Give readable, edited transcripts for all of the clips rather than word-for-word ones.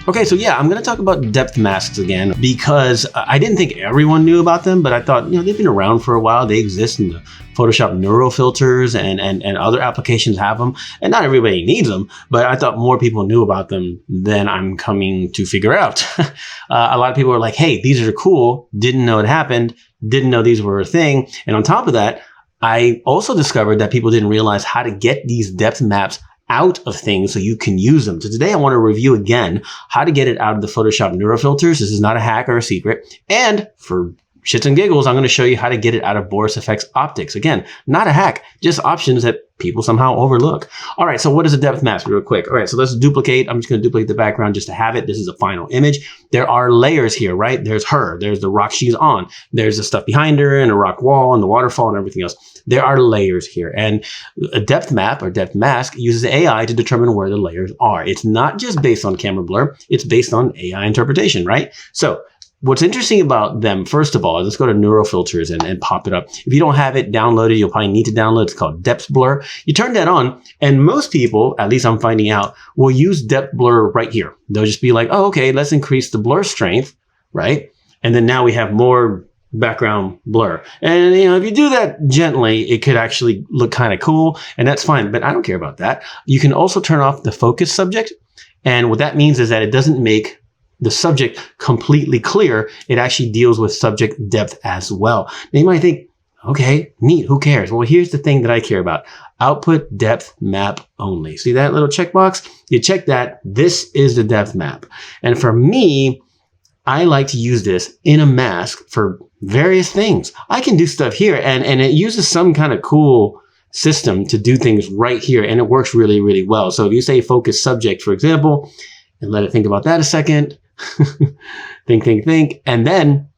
Okay, so yeah, I'm going to talk about depth masks again because I didn't think everyone knew about them, but I thought, they've been around for a while. They exist in the Photoshop neural filters and other applications have them, and not everybody needs them, but I thought more people knew about them than I'm coming to figure out. A lot of people are like, hey, these are cool, didn't know it happened, didn't know these were a thing. And on top of that, I also discovered that people didn't realize how to get these depth maps out of things so you can use them. So today I want to review again how to get it out of the Photoshop neural filters. This is not a hack or a secret. And for shits and giggles, I'm going to show you how to get it out of Boris FX Optics. Again, not a hack, just options that people somehow overlook. All right, so what is a depth mask real quick? All right, so let's duplicate. I'm just going to duplicate the background just to have it. This is a final image. There are layers here, right? There's her, there's the rock she's on, there's the stuff behind her and a rock wall and the waterfall and everything else. There are layers here, and a depth map or depth mask uses AI to determine where the layers are. It's not just based on camera blur, it's based on AI interpretation, right? So what's interesting about them, first of all, is let's go to neural filters and pop it up. If you don't have it downloaded, you'll probably need to download. It's called depth blur. You turn that on, and most people, at least I'm finding out, will use depth blur right here. They'll just be like, oh, okay, let's increase the blur strength, right? And then now we have more background blur. And if you do that gently, it could actually look kind of cool, and that's fine, but I don't care about that. You can also turn off the focus subject, and what that means is that it doesn't make the subject completely clear. It actually deals with subject depth as well. Now you might think, okay, neat, who cares? Well, here's the thing that I care about. Output depth map only. See that little checkbox? You check that. This is the depth map. And for me, I like to use this in a mask for various things. I can do stuff here, and it uses some kind of cool system to do things right here, and it works really, really well. So if you say focus subject, for example, and let it think about that a second, think, and then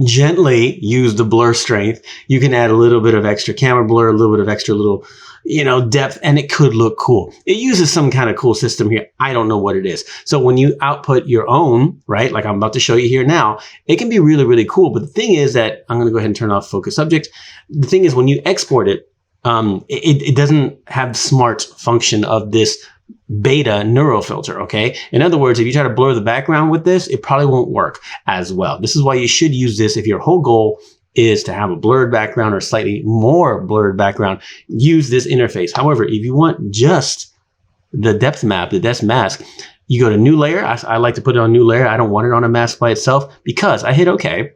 gently use the blur strength. You can add a little bit of extra camera blur, a little bit of extra little, depth, and it could look cool. It uses some kind of cool system here. I don't know what it is. So when you output your own, right, like I'm about to show you here now, it can be really, really cool. But the thing is that I'm going to go ahead and turn off focus subject. The thing is when you export it, it doesn't have the smart function of this beta neural filter, okay? In other words, if you try to blur the background with this, it probably won't work as well. This is why you should use this if your whole goal is to have a blurred background or slightly more blurred background. Use this interface. However, if you want just the depth map, the depth mask, you go to new layer. I like to put it on new layer. I don't want it on a mask by itself because I hit OK.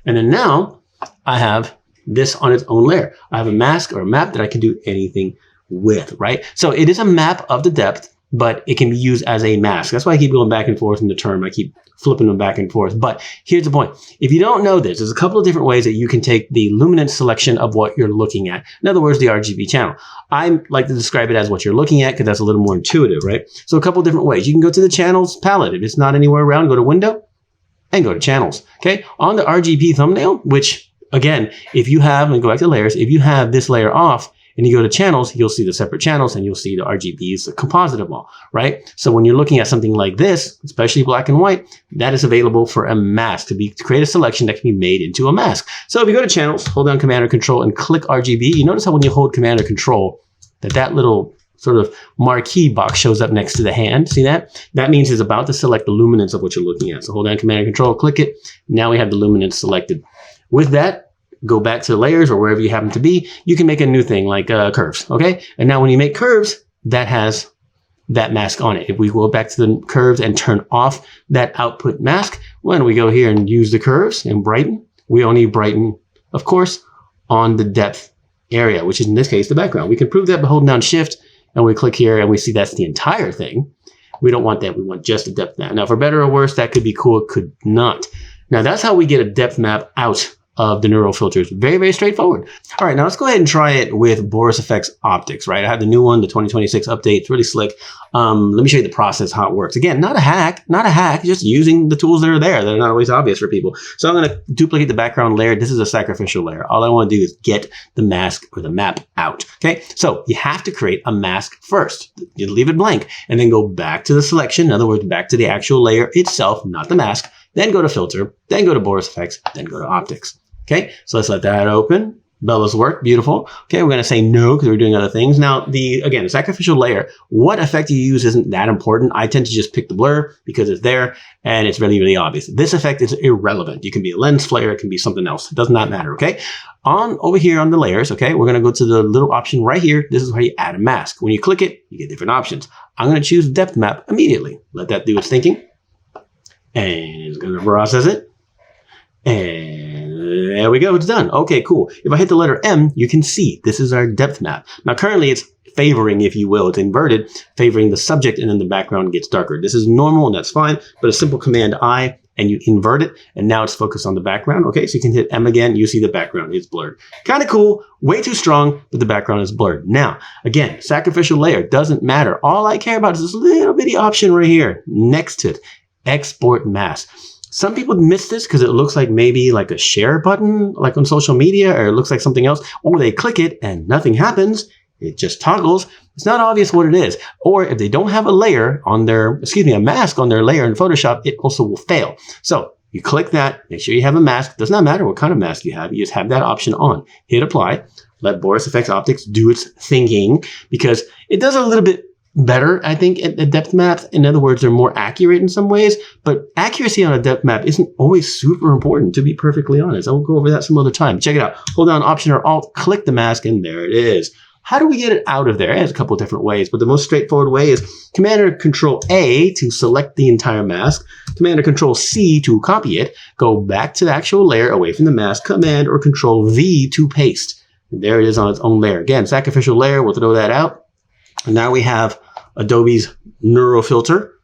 And then now I have this on its own layer. I have a mask or a map that I can do anything with, right? So it is a map of the depth, but it can be used as a mask. That's why I keep going back and forth in the term. I keep flipping them back and forth. But here's the point. If you don't know this, there's a couple of different ways that you can take the luminance selection of what you're looking at. In other words, the RGB channel. I like to describe it as what you're looking at because that's a little more intuitive, right? So a couple of different ways. You can go to the channels palette. If it's not anywhere around, go to window and go to channels, okay? On the RGB thumbnail, which again, if you have, and go back to layers, if you have this layer off, and you go to channels, you'll see the separate channels and you'll see the RGBs, the composite of them all, right? So when you're looking at something like this, especially black and white, that is available for a mask to create a selection that can be made into a mask. So if you go to channels, hold down Command or Control and click RGB, you notice how when you hold Command or Control, that little sort of marquee box shows up next to the hand. See that? That means it's about to select the luminance of what you're looking at. So hold down Command or Control, click it. Now we have the luminance selected. With that, go back to layers or wherever you happen to be. You can make a new thing like curves, okay? And now when you make curves, that has that mask on it. If we go back to the curves and turn off that output mask, when we go here and use the curves and brighten, we only brighten, of course, on the depth area, which is in this case the background. We can prove that by holding down Shift and we click here and we see that's the entire thing. We don't want that. We want just the depth map. Now, for better or worse, that could be cool. It could not. Now, that's how we get a depth map out of the neural filters. Very, very straightforward. All right, now let's go ahead and try it with Boris FX Optics, right? I have the new one, the 2026 update. It's really slick. Let me show you the process, how it works. Again, not a hack, just using the tools that are there. They're not always obvious for people. So I'm going to duplicate the background layer. This is a sacrificial layer. All I want to do is get the mask or the map out, okay? So you have to create a mask first. You leave it blank and then go back to the selection. In other words, back to the actual layer itself, not the mask. Then go to Filter, then go to Boris FX, then go to Optics. Okay, so let's let that open. Bella's work, beautiful. Okay, we're going to say no because we're doing other things. Now, again, the sacrificial layer, what effect you use isn't that important. I tend to just pick the blur because it's there and it's really, really obvious. This effect is irrelevant. You can be a lens flare, it can be something else. It does not matter, okay? Over here on the layers, okay, we're going to go to the little option right here. This is where you add a mask. When you click it, you get different options. I'm going to choose depth map immediately. Let that do its thinking. And it's going to process it. And there we go, it's done. Okay, cool. If I hit the letter M, you can see this is our depth map. Now, currently it's favoring, if you will, it's inverted, favoring the subject, and then the background gets darker. This is normal and that's fine, but a simple Command I and you invert it, and now it's focused on the background. Okay, so you can hit M again, you see the background is blurred. Kind of cool, way too strong, but the background is blurred. Now, again, sacrificial layer doesn't matter. All I care about is this little bitty option right here next to it, export mask. Some people miss this because it looks like maybe like a share button, like on social media, or it looks like something else, or they click it and nothing happens. It just toggles. It's not obvious what it is. Or if they don't have a layer on their, a mask on their layer in Photoshop, it also will fail. So you click that, make sure you have a mask. Does not matter what kind of mask you have. You just have that option on. Hit apply. Let Boris FX Optics do its thinking because it does a little bit better, I think, at depth maps. In other words, they're more accurate in some ways, but accuracy on a depth map isn't always super important, to be perfectly honest. I'll go over that some other time. Check it out. Hold down Option or Alt, click the mask, and there it is. How do we get it out of there? There's a couple of different ways, but the most straightforward way is Command or Control A to select the entire mask, Command or Control C to copy it, go back to the actual layer away from the mask, Command or Control V to paste. And there it is on its own layer. Again, sacrificial layer, we'll throw that out. And now we have Adobe's Neural Filter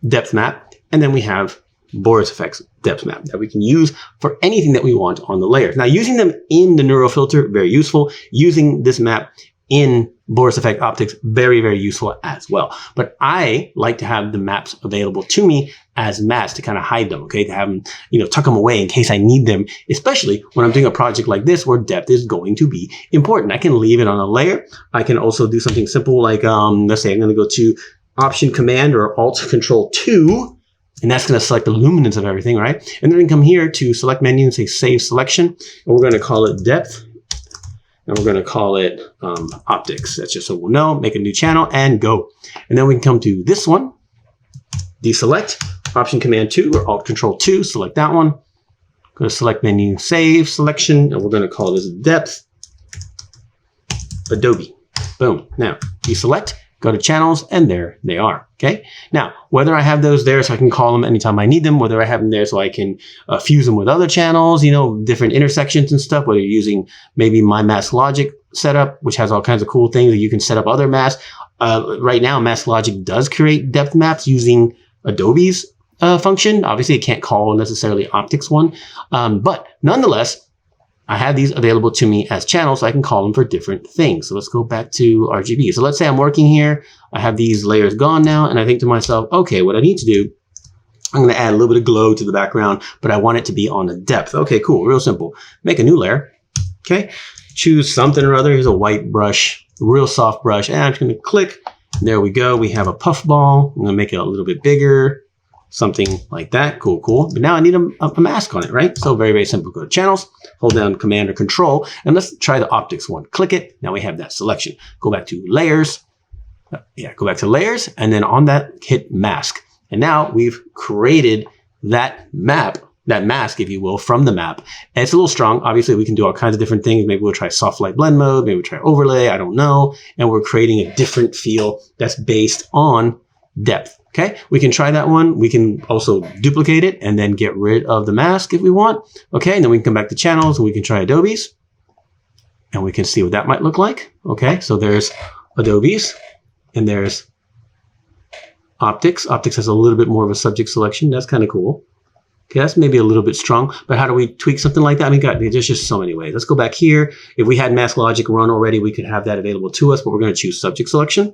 depth map, and then we have Boris FX depth map that we can use for anything that we want on the layers. Now, using them in the Neural Filter, very useful. Using this map in Boris FX Optics, very, very useful as well. But I like to have the maps available to me as masks to kind of hide them, okay? To have them, tuck them away in case I need them, especially when I'm doing a project like this where depth is going to be important. I can leave it on a layer. I can also do something simple like, let's say I'm going to go to Option Command or Alt Control 2, and that's going to select the luminance of everything, right? And then come here to Select Menu and say Save Selection, and we're going to call it Depth. And we're going to call it Optics. That's just so we'll know. Make a new channel and go. And then we can come to this one. Deselect. Option Command 2 or Alt Control 2. Select that one. Go to Select Menu, Save Selection. And we're going to call this Depth Adobe. Boom. Now, deselect. Go to Channels. And there they are. Okay. Now, whether I have those there so I can call them anytime I need them, whether I have them there so I can fuse them with other channels, different intersections and stuff, whether you're using maybe my Mask Logic setup, which has all kinds of cool things that you can set up other masks. Right now, Mask Logic does create depth maps using Adobe's function. Obviously, it can't call necessarily Optics one, but nonetheless, I have these available to me as channels, so I can call them for different things. So let's go back to RGB. So let's say I'm working here. I have these layers gone now, and I think to myself, okay, what I need to do, I'm going to add a little bit of glow to the background, but I want it to be on the depth. Okay, cool, real simple. Make a new layer, okay? Choose something or other. Here's a white brush, real soft brush, and I'm just going to click. There we go. We have a puff ball. I'm going to make it a little bit bigger. Something like that. Cool, cool. But now I need a mask on it, right? So very, very simple. Go to Channels, hold down Command or Control, and let's try the Optics one. Click it. Now we have that selection. Go back to Layers. Go back to Layers, and then on that, hit Mask. And now we've created that map, that mask, if you will, from the map. And it's a little strong. Obviously, we can do all kinds of different things. Maybe we'll try soft light blend mode. Maybe we'll try overlay. I don't know. And we're creating a different feel that's based on depth. Okay, we can try that one. We can also duplicate it and then get rid of the mask if we want. Okay, and then we can come back to Channels and we can try Adobe's. And we can see what that might look like. Okay, so there's Adobe's and there's Optics. Optics has a little bit more of a subject selection. That's kind of cool. Okay, that's maybe a little bit strong, but how do we tweak something like that? I mean, God, there's just so many ways. Let's go back here. If we had Mask Logic run already, we could have that available to us, but we're going to choose subject selection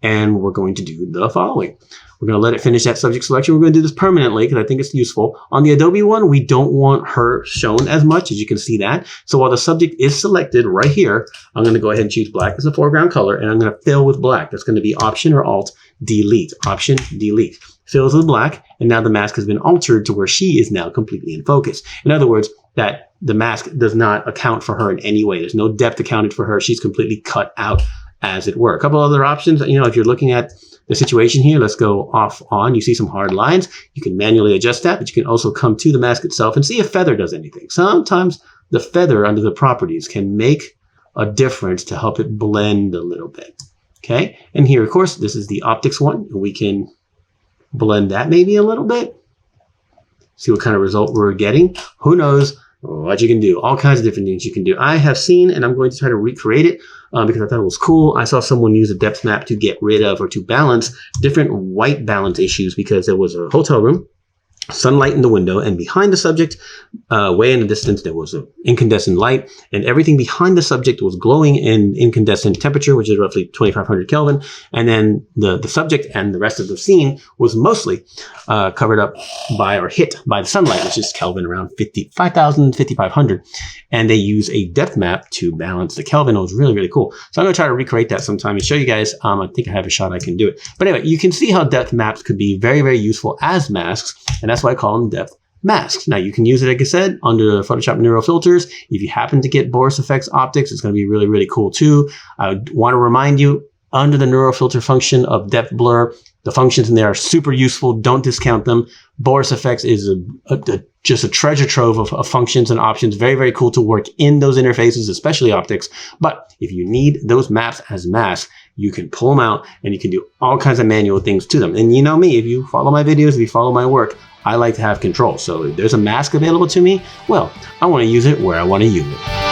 and we're going to do the following. We're going to let it finish that subject selection. We're going to do this permanently because I think it's useful. On the Adobe one, we don't want her shown as much, as you can see that. So while the subject is selected right here, I'm going to go ahead and choose black as a foreground color, and I'm going to fill with black. That's going to be Option or Alt, Delete. Option, Delete. Fills with black, and now the mask has been altered to where she is now completely in focus. In other words, that the mask does not account for her in any way. There's no depth accounted for her. She's completely cut out, as it were. A couple other options, you know, if you're looking at the situation here, let's go off on. You see some hard lines. You can manually adjust that, but you can also come to the mask itself and see if feather does anything. Sometimes the feather under the properties can make a difference to help it blend a little bit. Okay, and here, of course, this is the optics one. We can blend that maybe a little bit. See what kind of result we're getting. Who knows what you can do? All kinds of different things you can do. I have seen, and I'm going to try to recreate it because I thought it was cool. I saw someone use a depth map to get rid of or to balance different white balance issues because there was a hotel room, sunlight in the window, and behind the subject, way in the distance, there was an incandescent light, and everything behind the subject was glowing in incandescent temperature, which is roughly 2500 Kelvin. And then the subject and the rest of the scene was mostly covered up by or hit by the sunlight, which is Kelvin around 55,000, 5500. And they use a depth map to balance the Kelvin. It was really, really cool. So I'm going to try to recreate that sometime and show you guys. I think I have a shot I can do it. But anyway, you can see how depth maps could be very, very useful as masks. And that's why I call them depth masks. Now you can use it, like I said, under Photoshop Neuro filters. If you happen to get Boris FX Optics, it's going to be really, really cool too. I want to remind you, under the Neuro filter function of depth blur, the functions in there are super useful. Don't discount them. Boris FX is just a treasure trove of functions and options. Very, very cool to work in those interfaces, especially optics. But if you need those maps as masks, you can pull them out and you can do all kinds of manual things to them. And you know me, if you follow my videos, if you follow my work, I like to have control. So if there's a mask available to me, well, I want to use it where I want to use it.